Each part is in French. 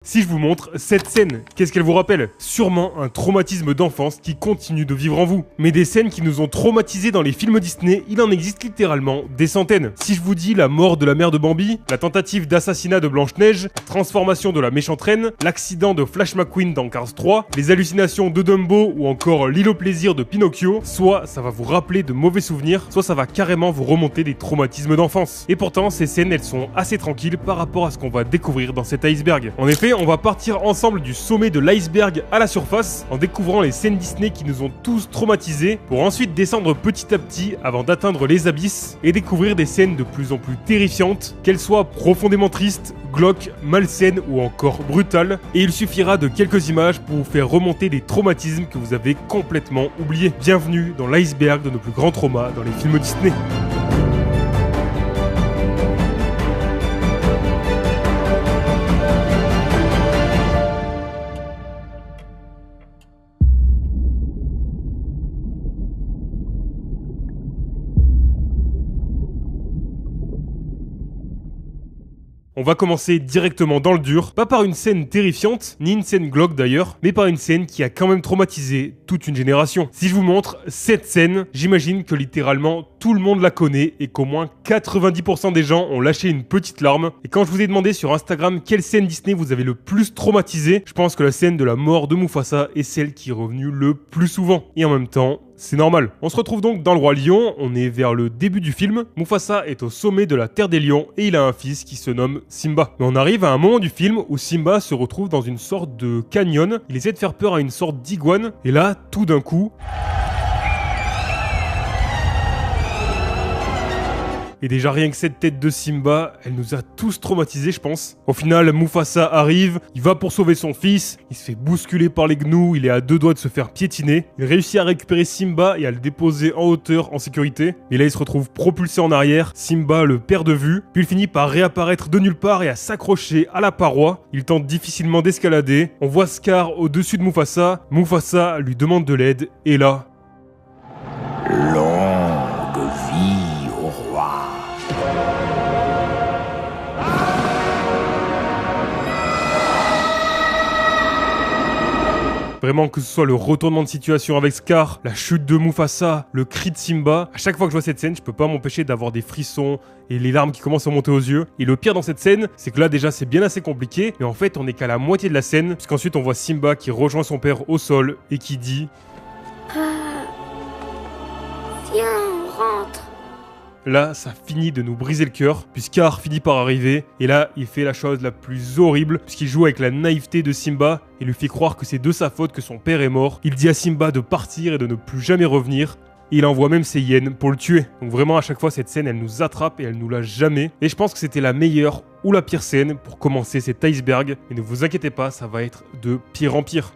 Si je vous montre cette scène, qu'est-ce qu'elle vous rappelle? Sûrement un traumatisme d'enfance qui continue de vivre en vous. Mais des scènes qui nous ont traumatisés dans les films Disney, il en existe littéralement des centaines. Si je vous dis la mort de la mère de Bambi, la tentative d'assassinat de Blanche-Neige, la transformation de la méchante reine, l'accident de Flash McQueen dans Cars 3, les hallucinations de Dumbo ou encore l'île au plaisir de Pinocchio, soit ça va vous rappeler de mauvais souvenirs, soit ça va carrément vous remonter des traumatismes d'enfance. Et pourtant, ces scènes, elles sont assez tranquilles par rapport à ce qu'on va découvrir dans cet iceberg. En effet, on va partir ensemble du sommet de l'iceberg à la surface en découvrant les scènes Disney qui nous ont tous traumatisés pour ensuite descendre petit à petit avant d'atteindre les abysses et découvrir des scènes de plus en plus terrifiantes, qu'elles soient profondément tristes, glauques, malsaines ou encore brutales. Et il suffira de quelques images pour vous faire remonter des traumatismes que vous avez complètement oubliés. Bienvenue dans l'iceberg de nos plus grands traumas dans les films Disney. On va commencer directement dans le dur, pas par une scène terrifiante, ni une scène glauque d'ailleurs, mais par une scène qui a quand même traumatisé toute une génération. Si je vous montre cette scène, j'imagine que littéralement tout le monde la connaît et qu'au moins 90% des gens ont lâché une petite larme. Et quand je vous ai demandé sur Instagram quelle scène Disney vous avez le plus traumatisé, je pense que la scène de la mort de Mufasa est celle qui est revenue le plus souvent. Et en même temps, c'est normal. On se retrouve donc dans le Roi Lion, on est vers le début du film. Mufasa est au sommet de la Terre des Lions et il a un fils qui se nomme Simba. Mais on arrive à un moment du film où Simba se retrouve dans une sorte de canyon. Il essaie de faire peur à une sorte d'iguane et là, tout d'un coup... Et déjà rien que cette tête de Simba, elle nous a tous traumatisés je pense. Au final, Mufasa arrive, il va pour sauver son fils, il se fait bousculer par les gnous, il est à 2 doigts de se faire piétiner. Il réussit à récupérer Simba et à le déposer en hauteur en sécurité. Et là il se retrouve propulsé en arrière, Simba le perd de vue, puis il finit par réapparaître de nulle part et à s'accrocher à la paroi. Il tente difficilement d'escalader, on voit Scar au-dessus de Mufasa, Mufasa lui demande de l'aide, et là... Longue vie au roi. Vraiment, que ce soit le retournement de situation avec Scar, la chute de Mufasa, le cri de Simba, à chaque fois que je vois cette scène, je peux pas m'empêcher d'avoir des frissons et les larmes qui commencent à monter aux yeux. Et le pire dans cette scène, c'est que là déjà c'est bien assez compliqué, mais en fait on est qu'à la moitié de la scène, puisqu'ensuite on voit Simba qui rejoint son père au sol et qui dit Viens, on rentre. Là, ça finit de nous briser le cœur, puis Scar finit par arriver, et là, il fait la chose la plus horrible, puisqu'il joue avec la naïveté de Simba, et lui fait croire que c'est de sa faute que son père est mort. Il dit à Simba de partir et de ne plus jamais revenir, et il envoie même ses hyènes pour le tuer. Donc vraiment, à chaque fois, cette scène, elle nous attrape et elle nous lâche jamais. Et je pense que c'était la meilleure ou la pire scène pour commencer cet iceberg, et ne vous inquiétez pas, ça va être de pire en pire.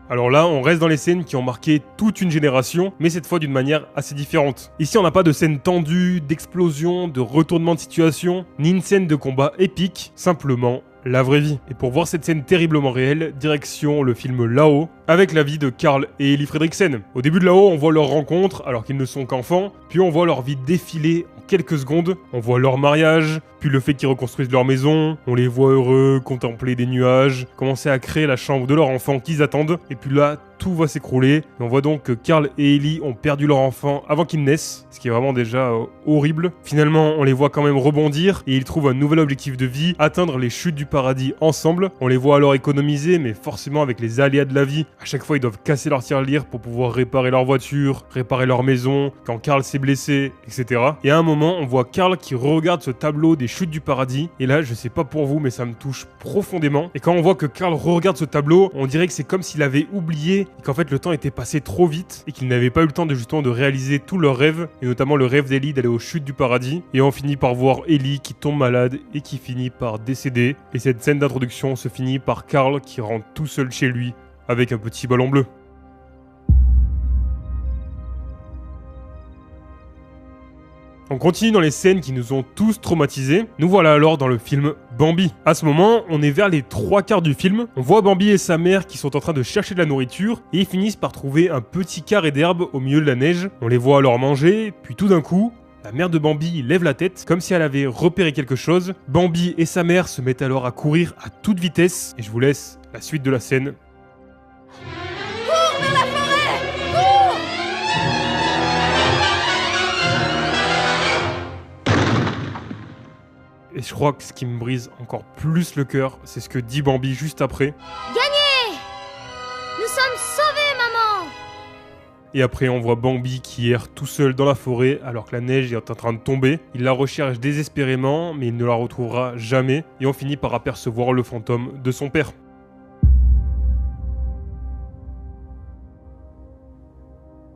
Alors là, on reste dans les scènes qui ont marqué toute une génération, mais cette fois d'une manière assez différente. Ici, on n'a pas de scène tendue, d'explosion, de retournement de situation, ni une scène de combat épique, simplement la vraie vie. Et pour voir cette scène terriblement réelle, direction le film Là-haut, avec la vie de Carl et Ellie Fredriksen. Au début de Là-haut, on voit leur rencontre alors qu'ils ne sont qu'enfants, puis on voit leur vie défiler en quelques secondes, on voit leur mariage, puis le fait qu'ils reconstruisent leur maison, on les voit heureux, contempler des nuages, commencer à créer la chambre de leur enfant qu'ils attendent, et puis là, tout va s'écrouler. Et on voit donc que Carl et Ellie ont perdu leur enfant avant qu'ils naissent, ce qui est vraiment déjà horrible. Finalement, on les voit quand même rebondir, et ils trouvent un nouvel objectif de vie, atteindre les chutes du paradis ensemble. On les voit alors économiser, mais forcément avec les aléas de la vie, à chaque fois ils doivent casser leur tirelire pour pouvoir réparer leur voiture, réparer leur maison, quand Carl s'est blessé, etc. Et à un moment, on voit Carl qui regarde ce tableau des chutes du paradis, et là, je sais pas pour vous, mais ça me touche profondément. Et quand on voit que Carl regarde ce tableau, on dirait que c'est comme s'il avait oublié, et qu'en fait le temps était passé trop vite, et qu'ils n'avaient pas eu le temps de justement de réaliser tous leurs rêves, et notamment le rêve d'Ellie d'aller aux chutes du paradis. Et on finit par voir Ellie qui tombe malade, et qui finit par décéder. Et cette scène d'introduction se finit par Carl qui rentre tout seul chez lui, avec un petit ballon bleu. On continue dans les scènes qui nous ont tous traumatisés. Nous voilà alors dans le film Bambi. À ce moment, on est vers les 3/4 du film. On voit Bambi et sa mère qui sont en train de chercher de la nourriture et ils finissent par trouver un petit carré d'herbe au milieu de la neige. On les voit alors manger, puis tout d'un coup, La mère de Bambi lève la tête, comme si elle avait repéré quelque chose. Bambi et sa mère se mettent alors à courir à toute vitesse, et je vous laisse la suite de la scène. Et je crois que ce qui me brise encore plus le cœur, c'est ce que dit Bambi juste après. Gagné! Nous sommes sauvés, maman! Et après, on voit Bambi qui erre tout seul dans la forêt alors que la neige est en train de tomber. Il la recherche désespérément, mais il ne la retrouvera jamais. Et on finit par apercevoir le fantôme de son père.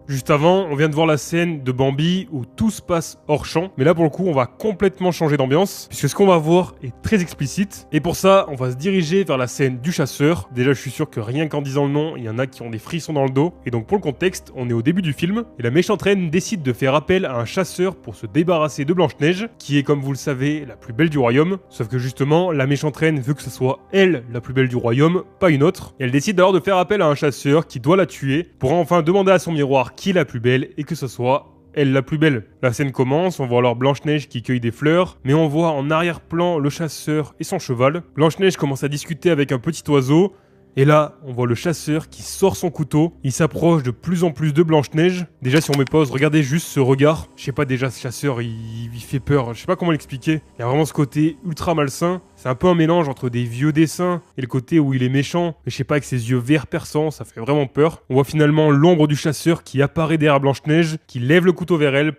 Juste avant, on vient de voir la scène de Bambi où tout se passe hors champ. Mais là, pour le coup, on va complètement changer d'ambiance, puisque ce qu'on va voir est très explicite. Et pour ça, on va se diriger vers la scène du chasseur. Déjà, je suis sûr que rien qu'en disant le nom, il y en a qui ont des frissons dans le dos. Et donc, pour le contexte, on est au début du film. Et la méchante reine décide de faire appel à un chasseur pour se débarrasser de Blanche-Neige, qui est, comme vous le savez, la plus belle du royaume. Sauf que justement, la méchante reine veut que ce soit elle, la plus belle du royaume, pas une autre. Et elle décide alors de faire appel à un chasseur qui doit la tuer, pour enfin demander à son miroir qui est la plus belle et que ce soit elle la plus belle. La scène commence, on voit alors Blanche-Neige qui cueille des fleurs, mais on voit en arrière-plan le chasseur et son cheval. Blanche-Neige commence à discuter avec un petit oiseau, et là, on voit le chasseur qui sort son couteau, il s'approche de plus en plus de Blanche-Neige. Déjà, si on met pause, regardez juste ce regard. Je sais pas, déjà, ce chasseur, il fait peur. Je sais pas comment l'expliquer. Il y a vraiment ce côté ultra malsain. C'est un peu un mélange entre des vieux dessins et le côté où il est méchant. Mais je sais pas, avec ses yeux verts perçants, ça fait vraiment peur. On voit finalement l'ombre du chasseur qui apparaît derrière Blanche-Neige, qui lève le couteau vers elle.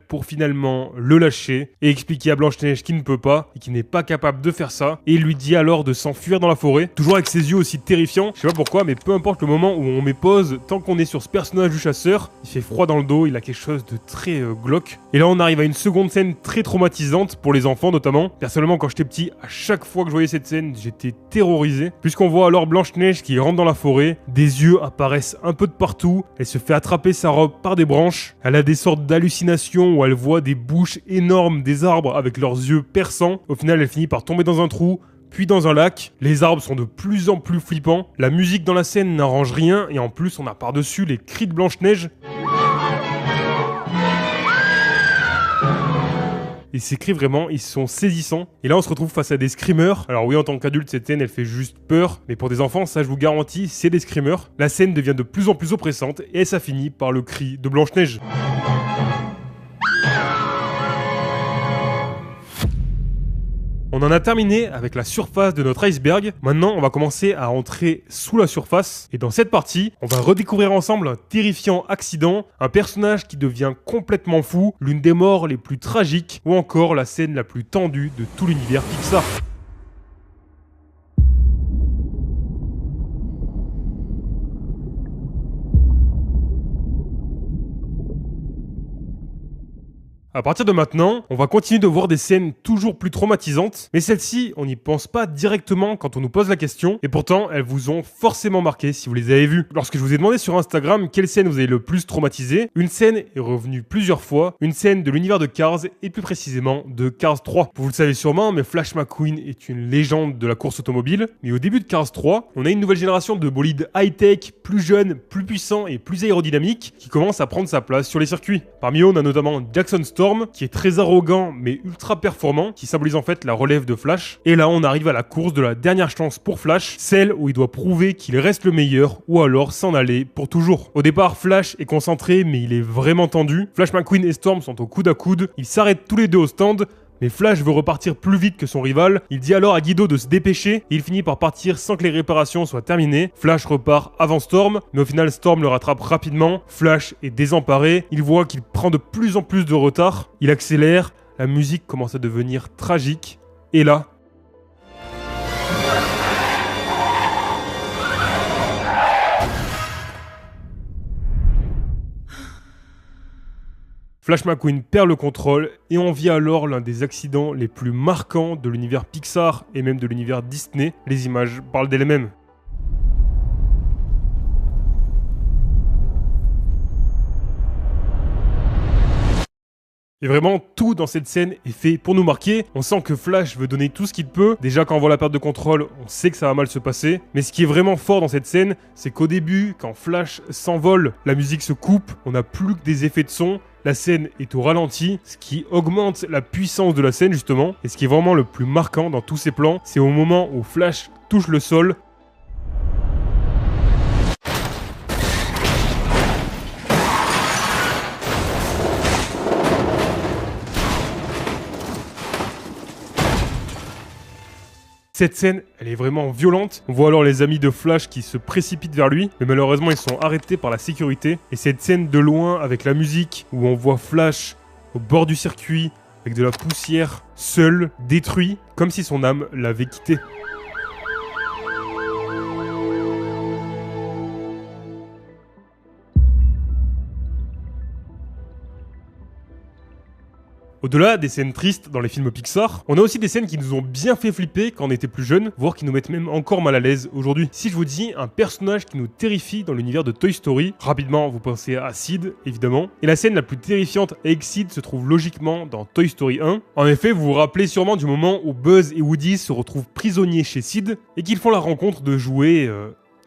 Pour finalement le lâcher et expliquer à Blanche-Neige qu'il ne peut pas et qu'il n'est pas capable de faire ça, et il lui dit alors de s'enfuir dans la forêt, toujours avec ses yeux aussi terrifiants. Je sais pas pourquoi, mais peu importe le moment où on met pause, tant qu'on est sur ce personnage du chasseur, il fait froid dans le dos, il a quelque chose de très glauque. Et là on arrive à une seconde scène très traumatisante pour les enfants notamment. Personnellement, quand j'étais petit, à chaque fois que je voyais cette scène, j'étais terrorisé, puisqu'on voit alors Blanche-Neige qui rentre dans la forêt, des yeux apparaissent un peu de partout, elle se fait attraper sa robe par des branches, elle a des sortes d'hallucinations où elle voit des bouches énormes des arbres avec leurs yeux perçants. Au final, elle finit par tomber dans un trou, puis dans un lac. Les arbres sont de plus en plus flippants. La musique dans la scène n'arrange rien, et en plus, on a par-dessus les cris de Blanche-Neige. Et ces cris, vraiment, ils sont saisissants. Et là, on se retrouve face à des screamers. Alors oui, en tant qu'adulte, cette scène, elle fait juste peur. Mais pour des enfants, ça, je vous garantis, c'est des screamers. La scène devient de plus en plus oppressante, et ça finit par le cri de Blanche-Neige. On en a terminé avec la surface de notre iceberg. Maintenant, on va commencer à entrer sous la surface. Et dans cette partie, on va redécouvrir ensemble un terrifiant accident, un personnage qui devient complètement fou, l'une des morts les plus tragiques, ou encore la scène la plus tendue de tout l'univers Pixar. À partir de maintenant, on va continuer de voir des scènes toujours plus traumatisantes, mais celles-ci, on n'y pense pas directement quand on nous pose la question, et pourtant, elles vous ont forcément marqué si vous les avez vues. Lorsque je vous ai demandé sur Instagram quelle scène vous avez le plus traumatisé, une scène est revenue plusieurs fois, une scène de l'univers de Cars, et plus précisément de Cars 3. Vous le savez sûrement, mais Flash McQueen est une légende de la course automobile, mais au début de Cars 3, on a une nouvelle génération de bolides high-tech, plus jeunes, plus puissants et plus aérodynamiques, qui commence à prendre sa place sur les circuits. Parmi eux, on a notamment Jackson Storm, qui est très arrogant mais ultra performant, qui symbolise en fait la relève de Flash. Et là on arrive à la course de la dernière chance pour Flash, celle où il doit prouver qu'il reste le meilleur ou alors s'en aller pour toujours. Au départ, Flash est concentré mais il est vraiment tendu. Flash McQueen et Storm sont au coude à coude, ils s'arrêtent tous les deux au stand. Mais Flash veut repartir plus vite que son rival, il dit alors à Guido de se dépêcher, et il finit par partir sans que les réparations soient terminées. Flash repart avant Storm, mais au final Storm le rattrape rapidement. Flash est désemparé, il voit qu'il prend de plus en plus de retard, il accélère, la musique commence à devenir tragique, et là... Flash McQueen perd le contrôle et on vit alors l'un des accidents les plus marquants de l'univers Pixar et même de l'univers Disney. Les images parlent d'elles-mêmes. Et vraiment, tout dans cette scène est fait pour nous marquer. On sent que Flash veut donner tout ce qu'il peut. Déjà, quand on voit la perte de contrôle, on sait que ça va mal se passer. Mais ce qui est vraiment fort dans cette scène, c'est qu'au début, quand Flash s'envole, la musique se coupe, on n'a plus que des effets de son. La scène est au ralenti, ce qui augmente la puissance de la scène justement. Et ce qui est vraiment le plus marquant dans tous ces plans, c'est au moment où Flash touche le sol. Cette scène, elle est vraiment violente. On voit alors les amis de Flash qui se précipitent vers lui, mais malheureusement ils sont arrêtés par la sécurité. Et cette scène de loin avec la musique, où on voit Flash au bord du circuit, avec de la poussière, seul, détruit, comme si son âme l'avait quitté. Au-delà des scènes tristes dans les films Pixar, on a aussi des scènes qui nous ont bien fait flipper quand on était plus jeunes, voire qui nous mettent même encore mal à l'aise aujourd'hui. Si je vous dis un personnage qui nous terrifie dans l'univers de Toy Story, rapidement vous pensez à Sid, évidemment. Et la scène la plus terrifiante avec Sid se trouve logiquement dans Toy Story 1. En effet, vous vous rappelez sûrement du moment où Buzz et Woody se retrouvent prisonniers chez Sid et qu'ils font la rencontre de jouets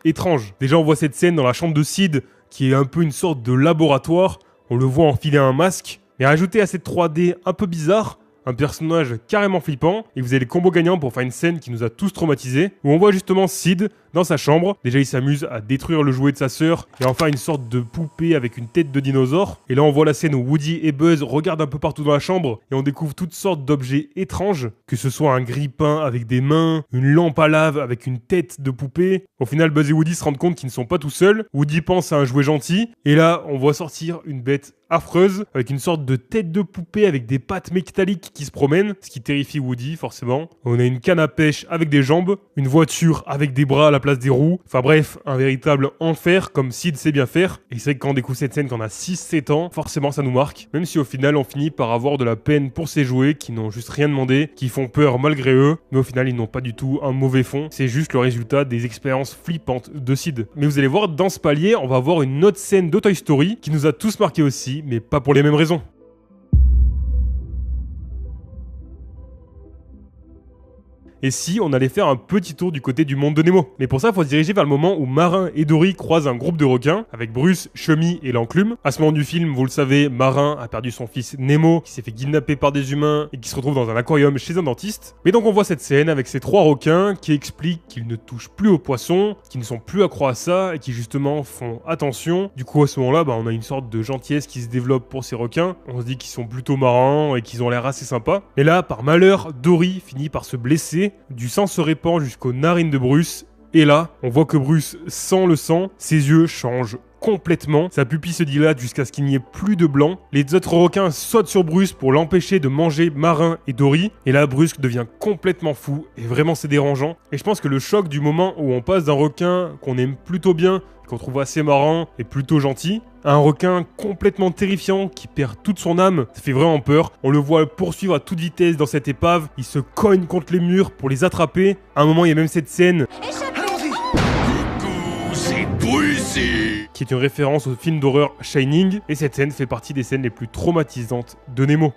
étranges. Déjà on voit cette scène dans la chambre de Sid, qui est un peu une sorte de laboratoire. On le voit enfiler un masque. Et rajouter à cette 3D un peu bizarre, un personnage carrément flippant, et vous avez les combos gagnants pour faire une scène qui nous a tous traumatisés, où on voit justement Sid dans sa chambre. Déjà il s'amuse à détruire le jouet de sa sœur, et enfin une sorte de poupée avec une tête de dinosaure. Et là on voit la scène où Woody et Buzz regardent un peu partout dans la chambre, et on découvre toutes sortes d'objets étranges, que ce soit un grille-pain avec des mains, une lampe à lave avec une tête de poupée. Au final Buzz et Woody se rendent compte qu'ils ne sont pas tout seuls, Woody pense à un jouet gentil, et là on voit sortir une bête affreuse, avec une sorte de tête de poupée avec des pattes métalliques qui se promènent, ce qui terrifie Woody forcément. On a une canne à pêche avec des jambes, une voiture avec des bras à la place des roues, enfin bref, un véritable enfer comme Sid sait bien faire. Et c'est vrai que quand on découvre cette scène quand on a 6-7 ans, forcément ça nous marque, même si au final on finit par avoir de la peine pour ces jouets qui n'ont juste rien demandé, qui font peur malgré eux, mais au final ils n'ont pas du tout un mauvais fond, c'est juste le résultat des expériences flippantes de Sid. Mais vous allez voir, dans ce palier, on va avoir une autre scène de Toy Story qui nous a tous marqué aussi, mais pas pour les mêmes raisons. Et si on allait faire un petit tour du côté du monde de Nemo. Mais pour ça, il faut se diriger vers le moment où Marin et Dory croisent un groupe de requins, avec Bruce, Chummy et l'enclume. À ce moment du film, vous le savez, Marin a perdu son fils Nemo, qui s'est fait kidnapper par des humains et qui se retrouve dans un aquarium chez un dentiste. Mais donc on voit cette scène avec ces 3 requins qui expliquent qu'ils ne touchent plus aux poissons, qu'ils ne sont plus accros à ça et qui justement font attention. Du coup à ce moment-là, on a une sorte de gentillesse qui se développe pour ces requins. On se dit qu'ils sont plutôt marrants et qu'ils ont l'air assez sympas. Et là, par malheur, Dory finit par se blesser. Du sang se répand jusqu'aux narines de Bruce. Et là, on voit que Bruce sent le sang. Ses yeux changent complètement. Sa pupille se dilate jusqu'à ce qu'il n'y ait plus de blanc. Les autres requins sautent sur Bruce pour l'empêcher de manger Marin et Dory. Et là, Bruce devient complètement fou. Et vraiment, c'est dérangeant. Et je pense que le choc du moment où on passe d'un requin qu'on aime plutôt bien, qu'on trouve assez marrant et plutôt gentil, à un requin complètement terrifiant qui perd toute son âme, ça fait vraiment peur. On le voit poursuivre à toute vitesse dans cette épave. Il se cogne contre les murs pour les attraper. À un moment, il y a même cette scène qui est une référence au film d'horreur Shining. Et cette scène fait partie des scènes les plus traumatisantes de Nemo.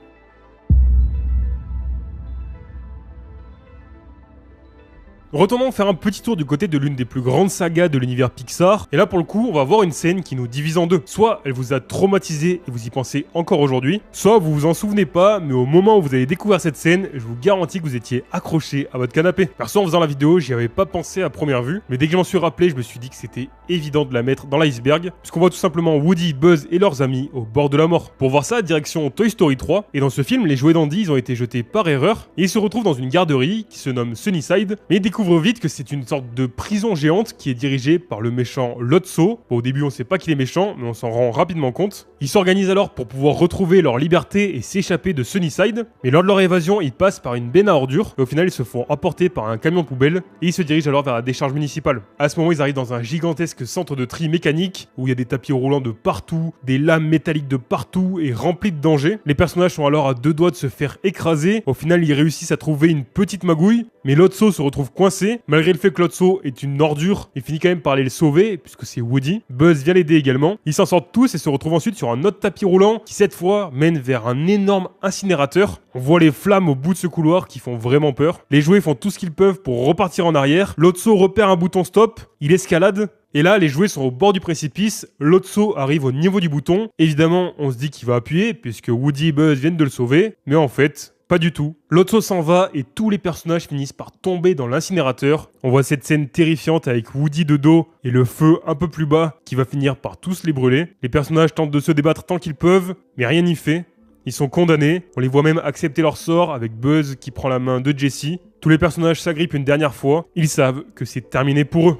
Retournons faire un petit tour du côté de l'une des plus grandes sagas de l'univers Pixar. Et là, pour le coup, on va voir une scène qui nous divise en deux. Soit elle vous a traumatisé et vous y pensez encore aujourd'hui, soit vous vous en souvenez pas, mais au moment où vous allez découvrir cette scène, je vous garantis que vous étiez accroché à votre canapé. Perso, en faisant la vidéo, j'y avais pas pensé à première vue, mais dès que j'en suis rappelé, je me suis dit que c'était évident de la mettre dans l'iceberg, puisqu'on voit tout simplement Woody, Buzz et leurs amis au bord de la mort. Pour voir ça, direction Toy Story 3. Et dans ce film, les jouets d'Andy, ils ont été jetés par erreur, et ils se retrouvent dans une garderie qui se nomme Sunnyside, mais ils découvrent vite que c'est une sorte de prison géante qui est dirigée par le méchant Lotso. Bon, au début on sait pas qu'il est méchant, mais on s'en rend rapidement compte. Ils s'organisent alors pour pouvoir retrouver leur liberté et s'échapper de Sunnyside, mais lors de leur évasion ils passent par une benne à ordures, et au final ils se font emporter par un camion poubelle, et ils se dirigent alors vers la décharge municipale. À ce moment ils arrivent dans un gigantesque centre de tri mécanique, où il y a des tapis roulants de partout, des lames métalliques de partout, et remplis de dangers. Les personnages sont alors à 2 doigts de se faire écraser. Au final ils réussissent à trouver une petite magouille, Mais Lotso se retrouve coincé. Malgré le fait que Lotso est une ordure, il finit quand même par aller le sauver, puisque c'est Woody. Buzz vient l'aider également. Ils s'en sortent tous et se retrouvent ensuite sur un autre tapis roulant qui cette fois mène vers un énorme incinérateur. On voit les flammes au bout de ce couloir qui font vraiment peur. Les jouets font tout ce qu'ils peuvent pour repartir en arrière. Lotso repère un bouton stop, il escalade. Et là, les jouets sont au bord du précipice, Lotso arrive au niveau du bouton. Évidemment, on se dit qu'il va appuyer, puisque Woody et Buzz viennent de le sauver. Mais en fait, pas du tout. Lotso s'en va et tous les personnages finissent par tomber dans l'incinérateur. On voit cette scène terrifiante avec Woody de dos et le feu un peu plus bas qui va finir par tous les brûler. Les personnages tentent de se débattre tant qu'ils peuvent, mais rien n'y fait. Ils sont condamnés, on les voit même accepter leur sort avec Buzz qui prend la main de Jessie. Tous les personnages s'agrippent une dernière fois, ils savent que c'est terminé pour eux.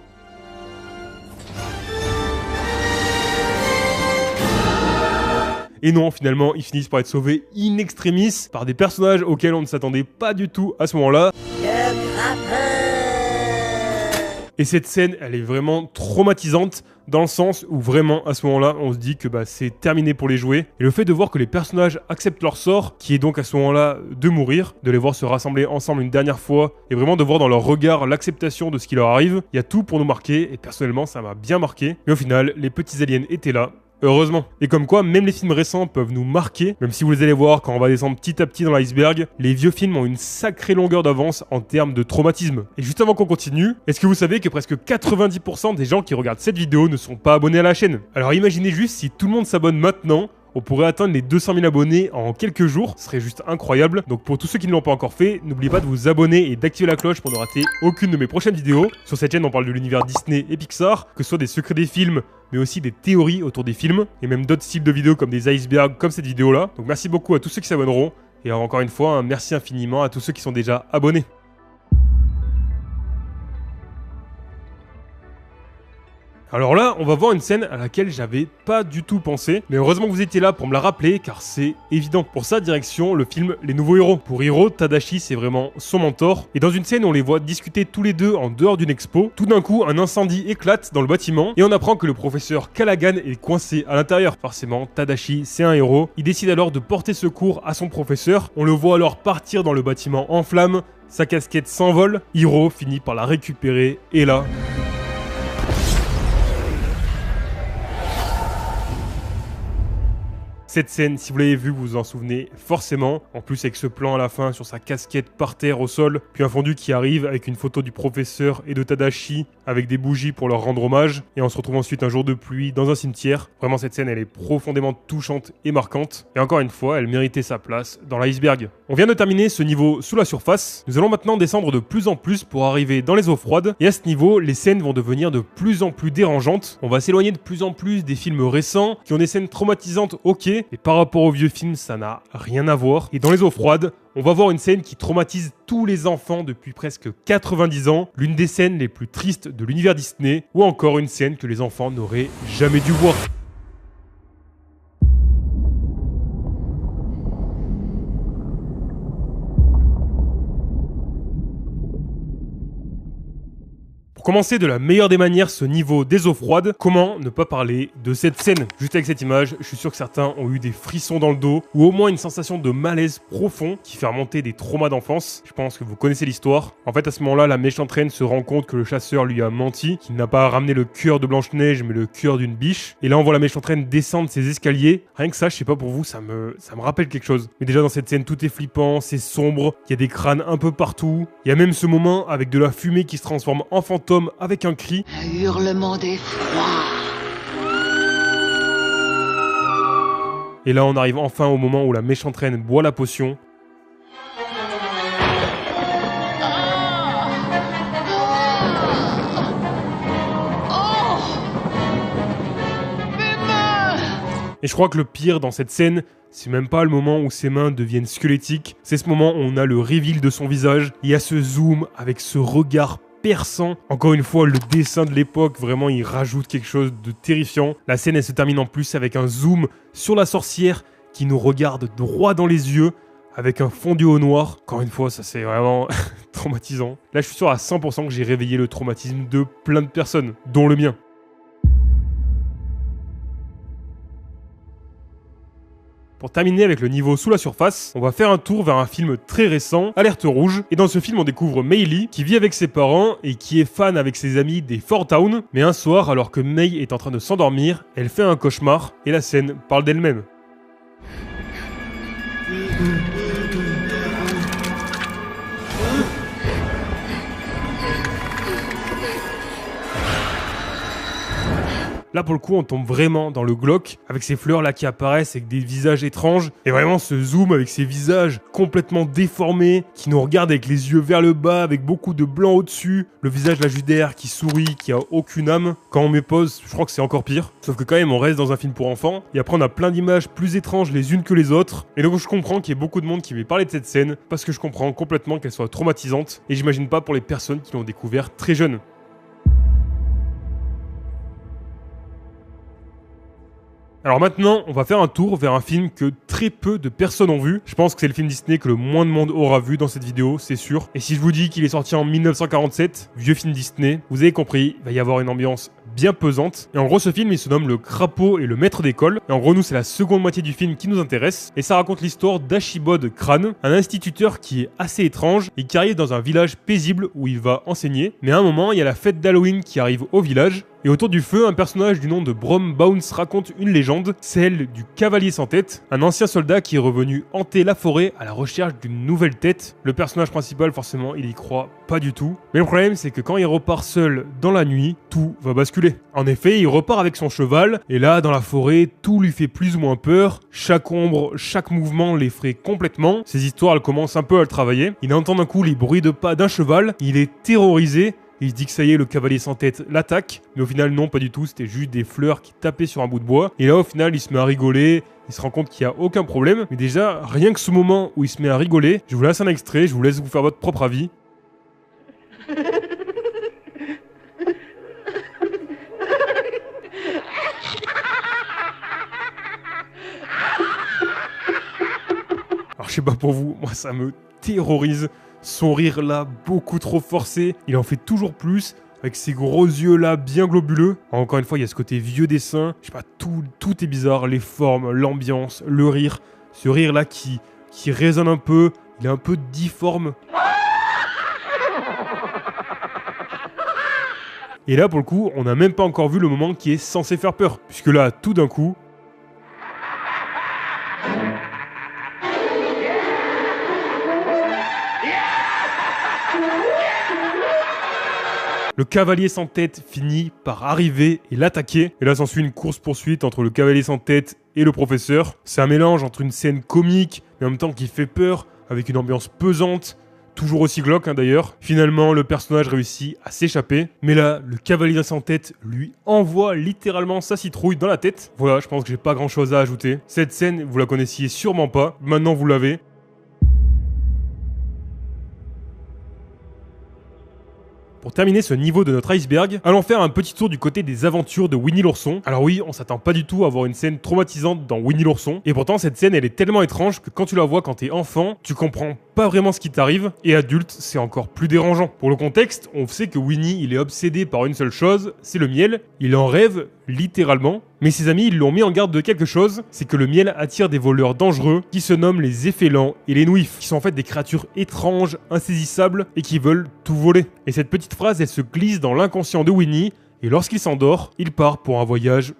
Et non, finalement, ils finissent par être sauvés in extremis par des personnages auxquels on ne s'attendait pas du tout à ce moment-là. Et cette scène, elle est vraiment traumatisante dans le sens où vraiment, à ce moment-là, on se dit que c'est terminé pour les jouets. Et le fait de voir que les personnages acceptent leur sort, qui est donc à ce moment-là de mourir, de les voir se rassembler ensemble une dernière fois, et vraiment de voir dans leur regard l'acceptation de ce qui leur arrive, il y a tout pour nous marquer, et personnellement, ça m'a bien marqué. Mais au final, les petits aliens étaient là. Heureusement. Et comme quoi, même les films récents peuvent nous marquer, même si vous les allez voir quand on va descendre petit à petit dans l'iceberg, les vieux films ont une sacrée longueur d'avance en termes de traumatisme. Et juste avant qu'on continue, est-ce que vous savez que presque 90% des gens qui regardent cette vidéo ne sont pas abonnés à la chaîne? Alors imaginez juste si tout le monde s'abonne maintenant, on pourrait atteindre les 200 000 abonnés en quelques jours, ce serait juste incroyable. Donc pour tous ceux qui ne l'ont pas encore fait, n'oubliez pas de vous abonner et d'activer la cloche pour ne rater aucune de mes prochaines vidéos. Sur cette chaîne, on parle de l'univers Disney et Pixar, que ce soit des secrets des films, mais aussi des théories autour des films, et même d'autres types de vidéos comme des icebergs, comme cette vidéo-là. Donc merci beaucoup à tous ceux qui s'abonneront, et encore une fois, un merci infiniment à tous ceux qui sont déjà abonnés. Alors là, on va voir une scène à laquelle j'avais pas du tout pensé, mais heureusement que vous étiez là pour me la rappeler, car c'est évident. Pour ça, direction le film Les Nouveaux Héros. Pour Hiro, Tadashi, c'est vraiment son mentor, et dans une scène où on les voit discuter tous les deux en dehors d'une expo, tout d'un coup, un incendie éclate dans le bâtiment, et on apprend que le professeur Callaghan est coincé à l'intérieur. Forcément, Tadashi, c'est un héros, il décide alors de porter secours à son professeur, on le voit alors partir dans le bâtiment en flammes, sa casquette s'envole, Hiro finit par la récupérer, et là... Cette scène, si vous l'avez vue, vous vous en souvenez forcément. En plus avec ce plan à la fin sur sa casquette par terre au sol, puis un fondu qui arrive avec une photo du professeur et de Tadashi avec des bougies pour leur rendre hommage. Et on se retrouve ensuite un jour de pluie dans un cimetière. Vraiment cette scène, elle est profondément touchante et marquante. Et encore une fois, elle méritait sa place dans l'iceberg. On vient de terminer ce niveau sous la surface. Nous allons maintenant descendre de plus en plus pour arriver dans les eaux froides. Et à ce niveau, les scènes vont devenir de plus en plus dérangeantes. On va s'éloigner de plus en plus des films récents qui ont des scènes traumatisantes, ok. Et par rapport aux vieux films, ça n'a rien à voir. Et dans les eaux froides, on va voir une scène qui traumatise tous les enfants depuis presque 90 ans. L'une des scènes les plus tristes de l'univers Disney. Ou encore une scène que les enfants n'auraient jamais dû voir. Pour commencer de la meilleure des manières ce niveau des eaux froides, comment ne pas parler de cette scène? Juste avec cette image, je suis sûr que certains ont eu des frissons dans le dos, ou au moins une sensation de malaise profond qui fait remonter des traumas d'enfance. Je pense que vous connaissez l'histoire. En fait, à ce moment-là, la méchante reine se rend compte que le chasseur lui a menti, qu'il n'a pas ramené le cœur de Blanche-Neige, mais le cœur d'une biche. Et là, on voit la méchante reine descendre ses escaliers. Rien que ça, je sais pas pour vous, ça me rappelle quelque chose. Mais déjà, dans cette scène, tout est flippant, c'est sombre, il y a des crânes un peu partout. Il y a même ce moment avec de la fumée qui se transforme en fantôme avec un cri. Un hurlement d'effroi. Et là, on arrive enfin au moment où la méchante reine boit la potion. Et je crois que le pire dans cette scène, c'est même pas le moment où ses mains deviennent squelettiques. C'est ce moment où on a le reveal de son visage. Il y a ce zoom avec ce regard perçant. Encore une fois, le dessin de l'époque, vraiment, il rajoute quelque chose de terrifiant. La scène, elle se termine en plus avec un zoom sur la sorcière qui nous regarde droit dans les yeux avec un fondu au noir. Encore une fois, ça c'est vraiment traumatisant. Là, je suis sûr à 100% que j'ai réveillé le traumatisme de plein de personnes, dont le mien. Pour terminer avec le niveau sous la surface, on va faire un tour vers un film très récent, Alerte Rouge, et dans ce film on découvre Mei Lee, qui vit avec ses parents et qui est fan avec ses amis des Four Towns, mais un soir, alors que Mei est en train de s'endormir, elle fait un cauchemar, et la scène parle d'elle-même. Là pour le coup on tombe vraiment dans le glauque avec ces fleurs là qui apparaissent avec des visages étranges et vraiment ce zoom avec ces visages complètement déformés qui nous regardent avec les yeux vers le bas avec beaucoup de blanc au-dessus, le visage de la Judéère qui sourit, qui a aucune âme. Quand on met pause, je crois que c'est encore pire. Sauf que quand même on reste dans un film pour enfants et après on a plein d'images plus étranges les unes que les autres et donc je comprends qu'il y ait beaucoup de monde qui m'ait parlé de cette scène parce que je comprends complètement qu'elle soit traumatisante et j'imagine pas pour les personnes qui l'ont découvert très jeunes. Alors maintenant, on va faire un tour vers un film que très peu de personnes ont vu. Je pense que c'est le film Disney que le moins de monde aura vu dans cette vidéo, c'est sûr. Et si je vous dis qu'il est sorti en 1947, vieux film Disney, vous avez compris, il va y avoir une ambiance bien pesante. Et en gros, ce film, il se nomme Le Crapaud et le Maître d'école. Et en gros, nous, c'est la seconde moitié du film qui nous intéresse. Et ça raconte l'histoire d'Archibald Crane, un instituteur qui est assez étrange et qui arrive dans un village paisible où il va enseigner. Mais à un moment, il y a la fête d'Halloween qui arrive au village. Et autour du feu, un personnage du nom de Brom Bounce raconte une légende, celle du cavalier sans tête, un ancien soldat qui est revenu hanter la forêt à la recherche d'une nouvelle tête. Le personnage principal, forcément, il y croit pas du tout. Mais le problème, c'est que quand il repart seul dans la nuit, tout va basculer. En effet, il repart avec son cheval, et là, dans la forêt, tout lui fait plus ou moins peur. Chaque ombre, chaque mouvement l'effraie complètement. Ces histoires, elles commencent un peu à le travailler. Il entend d'un coup les bruits de pas d'un cheval, il est terrorisé. Il se dit que ça y est, le cavalier sans tête l'attaque. Mais au final, non, pas du tout. C'était juste des fleurs qui tapaient sur un bout de bois. Et là, au final, il se met à rigoler. Il se rend compte qu'il n'y a aucun problème. Mais déjà, rien que ce moment où il se met à rigoler, je vous laisse un extrait, je vous laisse vous faire votre propre avis. Alors, je sais pas pour vous, moi, ça me terrorise. Son rire là, beaucoup trop forcé, il en fait toujours plus, avec ses gros yeux là, bien globuleux. Encore une fois, il y a ce côté vieux dessin, je sais pas, tout est bizarre, les formes, l'ambiance, le rire. Ce rire là qui résonne un peu, il est un peu difforme. Et là, pour le coup, on n'a même pas encore vu le moment qui est censé faire peur, puisque là, tout d'un coup... Le cavalier sans tête finit par arriver et l'attaquer. Et là s'ensuit une course-poursuite entre le cavalier sans tête et le professeur. C'est un mélange entre une scène comique, mais en même temps qui fait peur, avec une ambiance pesante, toujours aussi glauque d'ailleurs. Finalement, le personnage réussit à s'échapper. Mais là, le cavalier sans tête lui envoie littéralement sa citrouille dans la tête. Voilà, je pense que j'ai pas grand chose à ajouter. Cette scène, vous la connaissiez sûrement pas. Maintenant, vous l'avez. Pour terminer ce niveau de notre iceberg, allons faire un petit tour du côté des aventures de Winnie l'ourson. Alors oui, on s'attend pas du tout à avoir une scène traumatisante dans Winnie l'ourson, et pourtant cette scène elle est tellement étrange que quand tu la vois quand t'es enfant, tu comprends pas vraiment ce qui t'arrive, et adulte, c'est encore plus dérangeant. Pour le contexte, on sait que Winnie, il est obsédé par une seule chose, c'est le miel. Il en rêve, littéralement. Mais ses amis, ils l'ont mis en garde de quelque chose, c'est que le miel attire des voleurs dangereux, qui se nomment les effélants et les nouifs, qui sont en fait des créatures étranges, insaisissables, et qui veulent tout voler. Et cette petite phrase, elle se glisse dans l'inconscient de Winnie, et lorsqu'il s'endort, il part pour un voyage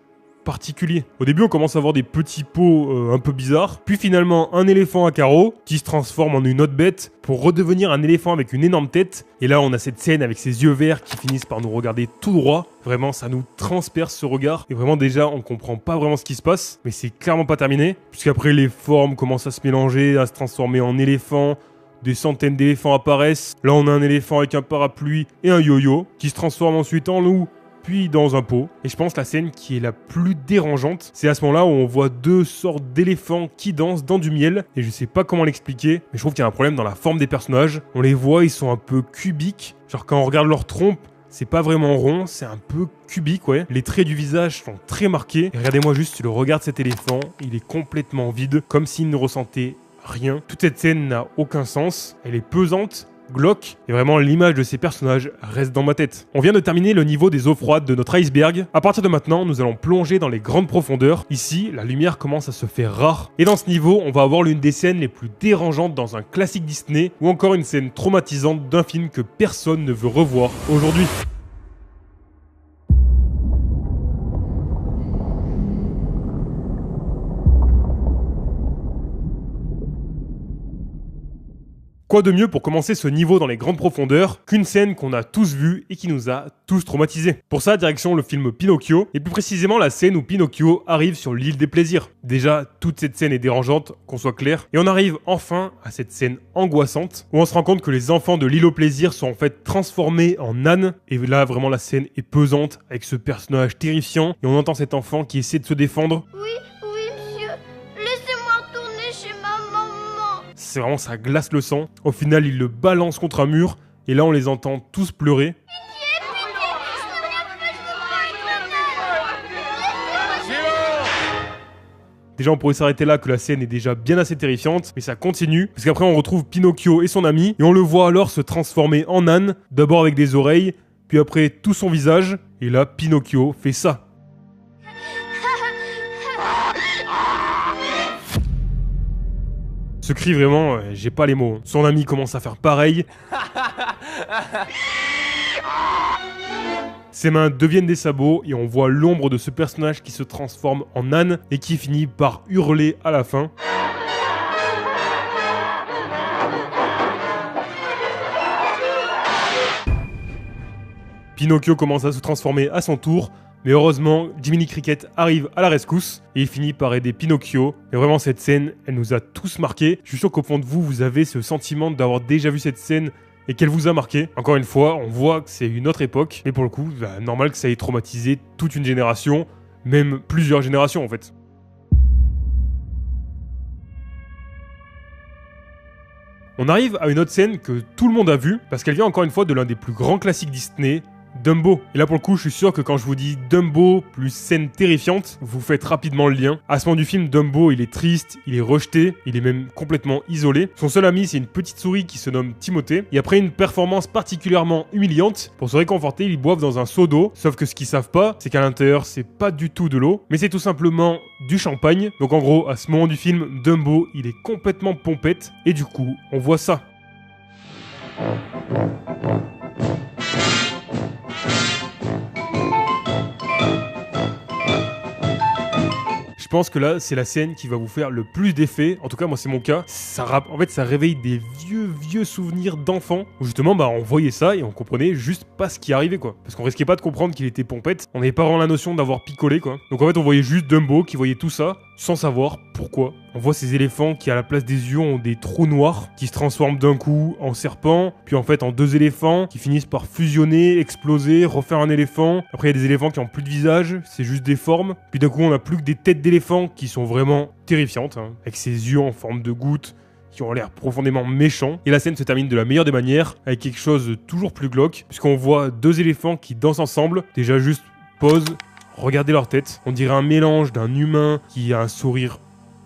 particulier. Au début, on commence à voir des petits pots un peu bizarres, puis finalement un éléphant à carreaux qui se transforme en une autre bête pour redevenir un éléphant avec une énorme tête. Et là, on a cette scène avec ses yeux verts qui finissent par nous regarder tout droit. Vraiment, ça nous transperce ce regard. Et vraiment, déjà, on comprend pas vraiment ce qui se passe, mais c'est clairement pas terminé, puisqu'après, les formes commencent à se mélanger, à se transformer en éléphants. Des centaines d'éléphants apparaissent. Là, on a un éléphant avec un parapluie et un yo-yo qui se transforme ensuite en loup, puis dans un pot. Et je pense la scène qui est la plus dérangeante, c'est à ce moment-là où on voit deux sortes d'éléphants qui dansent dans du miel. Et je sais pas comment l'expliquer, mais je trouve qu'il y a un problème dans la forme des personnages. On les voit, ils sont un peu cubiques. Genre quand on regarde leur trompe, c'est pas vraiment rond, c'est un peu cubique, ouais. Les traits du visage sont très marqués. Et regardez-moi juste, tu le regardes cet éléphant, il est complètement vide, comme s'il ne ressentait rien. Toute cette scène n'a aucun sens. Elle est pesante, glauque, et vraiment l'image de ces personnages reste dans ma tête. On vient de terminer le niveau des eaux froides de notre iceberg. À partir de maintenant, nous allons plonger dans les grandes profondeurs. Ici, la lumière commence à se faire rare, et dans ce niveau, on va avoir l'une des scènes les plus dérangeantes dans un classique Disney, ou encore une scène traumatisante d'un film que personne ne veut revoir aujourd'hui. Quoi de mieux pour commencer ce niveau dans les grandes profondeurs qu'une scène qu'on a tous vue et qui nous a tous traumatisés. Pour ça, direction le film Pinocchio, et plus précisément la scène où Pinocchio arrive sur l'île des plaisirs. Déjà, toute cette scène est dérangeante, qu'on soit clair, et on arrive enfin à cette scène angoissante où on se rend compte que les enfants de l'île aux plaisirs sont en fait transformés en ânes, et là vraiment la scène est pesante avec ce personnage terrifiant, et on entend cet enfant qui essaie de se défendre. Oui, monsieur. Laissez-moi retourner chez ma maman. C'est vraiment, ça glace le sang. Au final, il le balance contre un mur, et là on les entend tous pleurer. Déjà, on pourrait s'arrêter là, que la scène est déjà bien assez terrifiante, mais ça continue, parce qu'après on retrouve Pinocchio et son ami, et on le voit alors se transformer en âne, d'abord avec des oreilles, puis après tout son visage, et là Pinocchio fait ça. Ce cri vraiment, j'ai pas les mots. Son ami commence à faire pareil. Ses mains deviennent des sabots et on voit l'ombre de ce personnage qui se transforme en âne et qui finit par hurler à la fin. Pinocchio commence à se transformer à son tour, mais heureusement, Jiminy Cricket arrive à la rescousse et il finit par aider Pinocchio. Et vraiment, cette scène, elle nous a tous marqués. Je suis sûr qu'au fond de vous, vous avez ce sentiment d'avoir déjà vu cette scène et qu'elle vous a marqué. Encore une fois, on voit que c'est une autre époque, mais pour le coup, normal que ça ait traumatisé toute une génération, même plusieurs générations en fait. On arrive à une autre scène que tout le monde a vue, parce qu'elle vient encore une fois de l'un des plus grands classiques Disney, Dumbo. Et là pour le coup, je suis sûr que quand je vous dis Dumbo plus scène terrifiante, vous faites rapidement le lien. À ce moment du film, Dumbo, il est triste, il est rejeté, il est même complètement isolé. Son seul ami, c'est une petite souris qui se nomme Timothée. Et après une performance particulièrement humiliante, pour se réconforter, ils boivent dans un seau d'eau. Sauf que ce qu'ils savent pas, c'est qu'à l'intérieur, c'est pas du tout de l'eau, mais c'est tout simplement du champagne. Donc en gros, à ce moment du film, Dumbo, il est complètement pompette. Et du coup, on voit ça. Je pense que là, c'est la scène qui va vous faire le plus d'effet. En tout cas, moi, c'est mon cas. En fait, ça réveille des vieux souvenirs d'enfants où justement, on voyait ça et on comprenait juste pas ce qui arrivait, quoi. Parce qu'on risquait pas de comprendre qu'il était pompette. On n'avait pas vraiment la notion d'avoir picolé, quoi. Donc en fait, on voyait juste Dumbo qui voyait tout ça sans savoir pourquoi. On voit ces éléphants qui, à la place des yeux, ont des trous noirs qui se transforment d'un coup en serpent, puis en fait en deux éléphants qui finissent par fusionner, exploser, refaire un éléphant. Après, il y a des éléphants qui ont plus de visage, c'est juste des formes. Puis d'un coup, on a plus que des têtes d'éléphants qui sont vraiment terrifiantes, avec ces yeux en forme de gouttes qui ont l'air profondément méchants. Et la scène se termine de la meilleure des manières, avec quelque chose de toujours plus glauque, puisqu'on voit deux éléphants qui dansent ensemble, déjà juste pause. Regardez leur tête, on dirait un mélange d'un humain qui a un sourire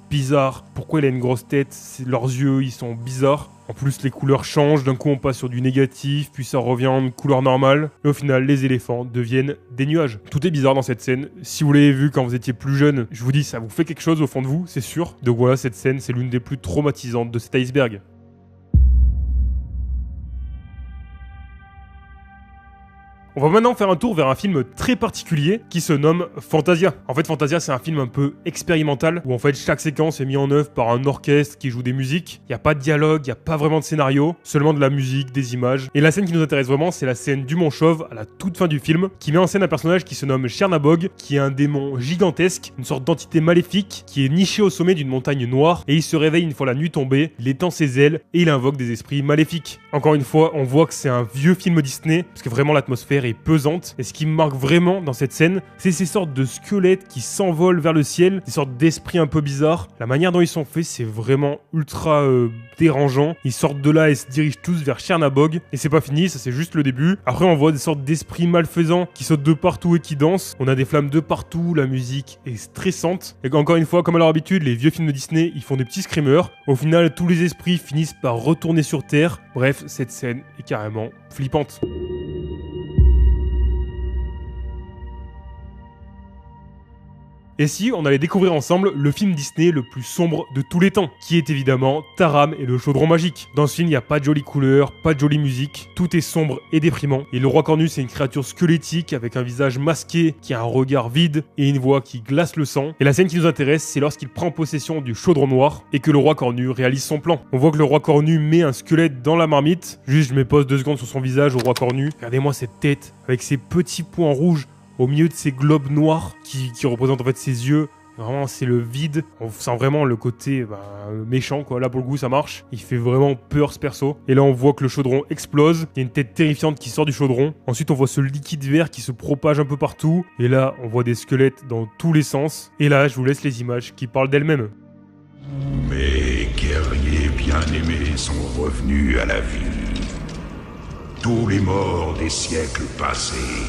bizarre. Pourquoi il a une grosse tête? Leurs yeux, ils sont bizarres. En plus, les couleurs changent. D'un coup, on passe sur du négatif, puis ça revient en couleur normale. Et au final, les éléphants deviennent des nuages. Tout est bizarre dans cette scène. Si vous l'avez vu quand vous étiez plus jeune, je vous dis, ça vous fait quelque chose au fond de vous, c'est sûr. Donc voilà, cette scène, c'est l'une des plus traumatisantes de cet iceberg. On va maintenant faire un tour vers un film très particulier qui se nomme Fantasia. En fait, Fantasia, c'est un film un peu expérimental où en fait chaque séquence est mise en œuvre par un orchestre qui joue des musiques. Il n'y a pas de dialogue, il n'y a pas vraiment de scénario, seulement de la musique, des images. Et la scène qui nous intéresse vraiment, c'est la scène du Mont Chauve à la toute fin du film, qui met en scène un personnage qui se nomme Chernabog, qui est un démon gigantesque, une sorte d'entité maléfique qui est niché au sommet d'une montagne noire et il se réveille une fois la nuit tombée, il étend ses ailes et il invoque des esprits maléfiques. Encore une fois, on voit que c'est un vieux film Disney parce que vraiment l'atmosphère est pesante. Et ce qui me marque vraiment dans cette scène, c'est ces sortes de squelettes qui s'envolent vers le ciel, des sortes d'esprits un peu bizarres. La manière dont ils sont faits, c'est vraiment ultra dérangeant. Ils sortent de là et se dirigent tous vers Chernabog. Et c'est pas fini, ça c'est juste le début. Après on voit des sortes d'esprits malfaisants qui sautent de partout et qui dansent. On a des flammes de partout, la musique est stressante. Et encore une fois, comme à leur habitude, les vieux films de Disney, ils font des petits screamers. Au final, tous les esprits finissent par retourner sur Terre. Bref, cette scène est carrément flippante. Et si on allait découvrir ensemble le film Disney le plus sombre de tous les temps, qui est évidemment Taram et le chaudron magique. Dans ce film, il n'y a pas de jolies couleurs, pas de jolie musique, tout est sombre et déprimant. Et le roi cornu, c'est une créature squelettique avec un visage masqué, qui a un regard vide et une voix qui glace le sang. Et la scène qui nous intéresse, c'est lorsqu'il prend possession du chaudron noir et que le roi cornu réalise son plan. On voit que le roi cornu met un squelette dans la marmite. Juste, je me pose 2 secondes sur son visage au roi cornu. Regardez-moi cette tête avec ses petits points rouges au milieu de ces globes noirs qui représentent en fait ses yeux. Vraiment, c'est le vide. On sent vraiment le côté méchant, quoi. Là, pour le coup, ça marche. Il fait vraiment peur, ce perso. Et là, on voit que le chaudron explose. Il y a une tête terrifiante qui sort du chaudron. Ensuite, on voit ce liquide vert qui se propage un peu partout. Et là, on voit des squelettes dans tous les sens. Et là, je vous laisse les images qui parlent d'elles-mêmes. Mes guerriers bien-aimés sont revenus à la vie. Tous les morts des siècles passés.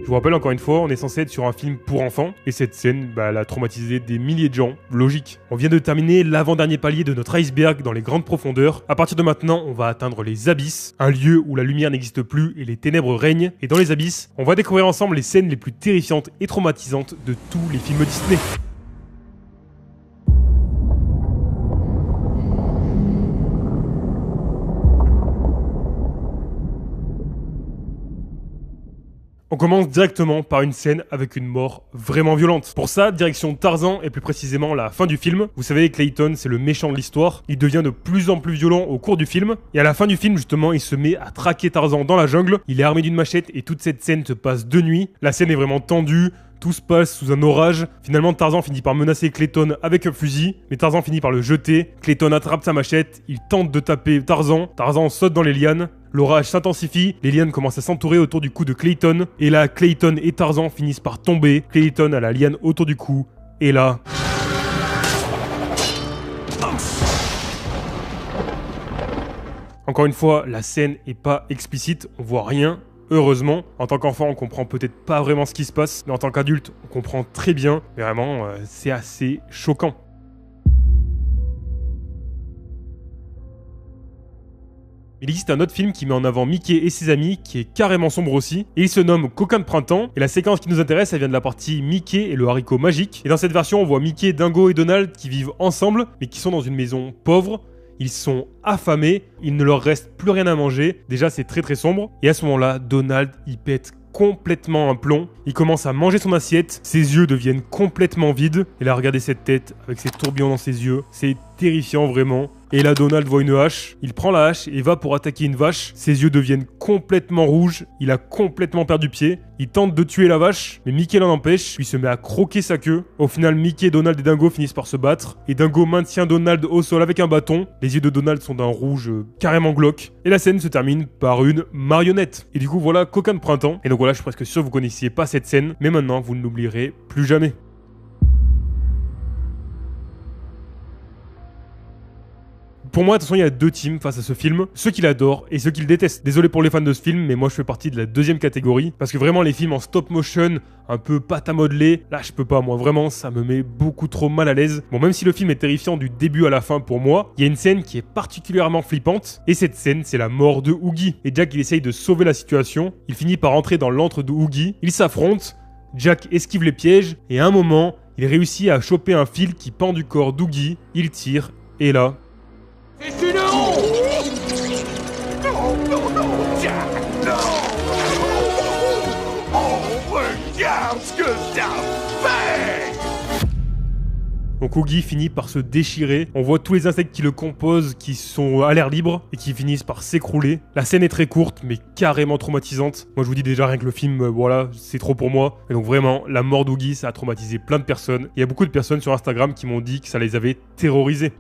Je vous rappelle encore une fois, on est censé être sur un film pour enfants, et cette scène, elle a traumatisé des milliers de gens, logique. On vient de terminer l'avant-dernier palier de notre iceberg dans les grandes profondeurs. À partir de maintenant, on va atteindre les abysses, un lieu où la lumière n'existe plus et les ténèbres règnent. Et dans les abysses, on va découvrir ensemble les scènes les plus terrifiantes et traumatisantes de tous les films Disney. On commence directement par une scène avec une mort vraiment violente. Pour ça, direction Tarzan et plus précisément la fin du film. Vous savez, Clayton, c'est le méchant de l'histoire. Il devient de plus en plus violent au cours du film. Et à la fin du film, justement, il se met à traquer Tarzan dans la jungle. Il est armé d'une machette et toute cette scène se passe de nuit. La scène est vraiment tendue. Tout se passe sous un orage. Finalement, Tarzan finit par menacer Clayton avec un fusil, mais Tarzan finit par le jeter. Clayton attrape sa machette, il tente de taper Tarzan. Tarzan saute dans les lianes. L'orage s'intensifie, les lianes commencent à s'entourer autour du cou de Clayton. Et là, Clayton et Tarzan finissent par tomber. Clayton a la liane autour du cou. Et là... Encore une fois, la scène est pas explicite, on voit rien. Heureusement, en tant qu'enfant, on comprend peut-être pas vraiment ce qui se passe, mais en tant qu'adulte, on comprend très bien. Mais vraiment, c'est assez choquant. Il existe un autre film qui met en avant Mickey et ses amis, qui est carrément sombre aussi, et il se nomme Coquin de printemps, et la séquence qui nous intéresse, elle vient de la partie Mickey et le haricot magique. Et dans cette version, on voit Mickey, Dingo et Donald qui vivent ensemble, mais qui sont dans une maison pauvre. Ils sont affamés, il ne leur reste plus rien à manger, déjà c'est très très sombre, et à ce moment-là, Donald, il pète complètement un plomb, il commence à manger son assiette, ses yeux deviennent complètement vides, et là regardez cette tête avec ses tourbillons dans ses yeux, c'est terrifiant vraiment. Et là Donald voit une hache, il prend la hache et va pour attaquer une vache, ses yeux deviennent complètement rouges, il a complètement perdu pied, il tente de tuer la vache, mais Mickey l'en empêche, puis se met à croquer sa queue. Au final Mickey, Donald et Dingo finissent par se battre, et Dingo maintient Donald au sol avec un bâton, les yeux de Donald sont d'un rouge carrément glauque, et la scène se termine par une marionnette. Et du coup voilà Coquin de printemps, et donc voilà je suis presque sûr que vous connaissiez pas cette scène, mais maintenant vous ne l'oublierez plus jamais. Pour moi, attention, il y a 2 teams face à ce film, ceux qui l'adorent et ceux qui le détestent. Désolé pour les fans de ce film, mais moi je fais partie de la 2e catégorie, parce que vraiment les films en stop motion, un peu pâte à modeler, là je peux pas, moi vraiment ça me met beaucoup trop mal à l'aise. Bon, même si le film est terrifiant du début à la fin pour moi, il y a une scène qui est particulièrement flippante, et cette scène c'est la mort de Oogie. Et Jack il essaye de sauver la situation, il finit par entrer dans l'antre de Oogie, ils s'affrontent, Jack esquive les pièges, et à un moment, il réussit à choper un fil qui pend du corps d'Oogie, il tire, et là... C'est une honte! Non, non, non, Jack, non! Oh, regarde ce que t'as fait! Donc Oogie finit par se déchirer, on voit tous les insectes qui le composent qui sont à l'air libre et qui finissent par s'écrouler. La scène est très courte mais carrément traumatisante. Moi je vous dis déjà rien que le film, voilà, c'est trop pour moi. Et donc vraiment, la mort d'Oogie ça a traumatisé plein de personnes. Il y a beaucoup de personnes sur Instagram qui m'ont dit que ça les avait terrorisés.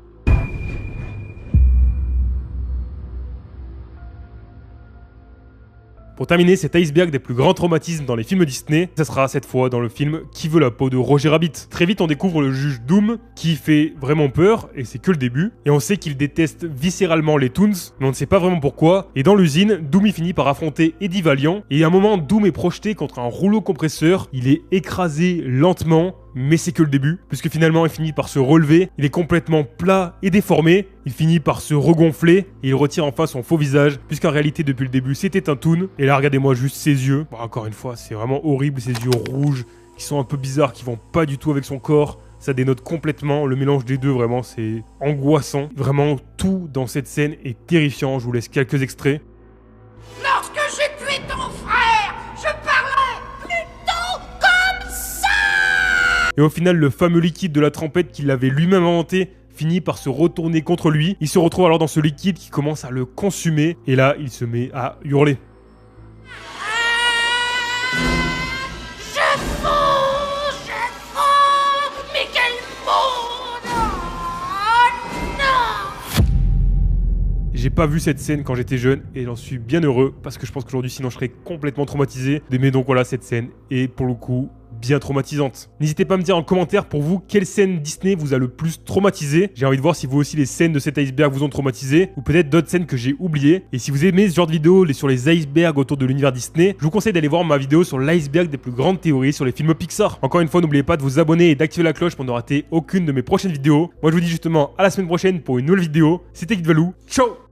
Pour terminer cet iceberg des plus grands traumatismes dans les films Disney, ça sera cette fois dans le film Qui veut la peau de Roger Rabbit. Très vite on découvre le juge Doom qui fait vraiment peur, et c'est que le début, et on sait qu'il déteste viscéralement les Toons, mais on ne sait pas vraiment pourquoi, et dans l'usine, Doom il finit par affronter Eddie Valiant, et à un moment Doom est projeté contre un rouleau compresseur, il est écrasé lentement, mais c'est que le début, puisque finalement il finit par se relever, il est complètement plat et déformé, il finit par se regonfler, et il retire enfin son faux visage, puisqu'en réalité depuis le début c'était un Toon, et là regardez-moi juste ses yeux, bon, encore une fois c'est vraiment horrible, ses yeux rouges, qui sont un peu bizarres, qui vont pas du tout avec son corps, ça dénote complètement, le mélange des deux vraiment c'est angoissant, vraiment tout dans cette scène est terrifiant, je vous laisse quelques extraits. Lorsque j'ai tué ton frère, je parlais plutôt comme ça. Et au final, le fameux liquide de la trempette qu'il avait lui-même inventé finit par se retourner contre lui. Il se retrouve alors dans ce liquide qui commence à le consumer. Et là, il se met à hurler. Je fonds, mais quel monde! Oh non! J'ai pas vu cette scène quand j'étais jeune et j'en suis bien heureux parce que je pense qu'aujourd'hui sinon je serais complètement traumatisé. Mais donc voilà, cette scène est pour le coup bien traumatisante. N'hésitez pas à me dire en commentaire pour vous quelle scène Disney vous a le plus traumatisé. J'ai envie de voir si vous aussi les scènes de cet iceberg vous ont traumatisé ou peut-être d'autres scènes que j'ai oubliées. Et si vous aimez ce genre de vidéo sur les icebergs autour de l'univers Disney, je vous conseille d'aller voir ma vidéo sur l'iceberg des plus grandes théories sur les films Pixar. Encore une fois, n'oubliez pas de vous abonner et d'activer la cloche pour ne rater aucune de mes prochaines vidéos. Moi je vous dis justement à la semaine prochaine pour une nouvelle vidéo. C'était Guide Valou. Ciao.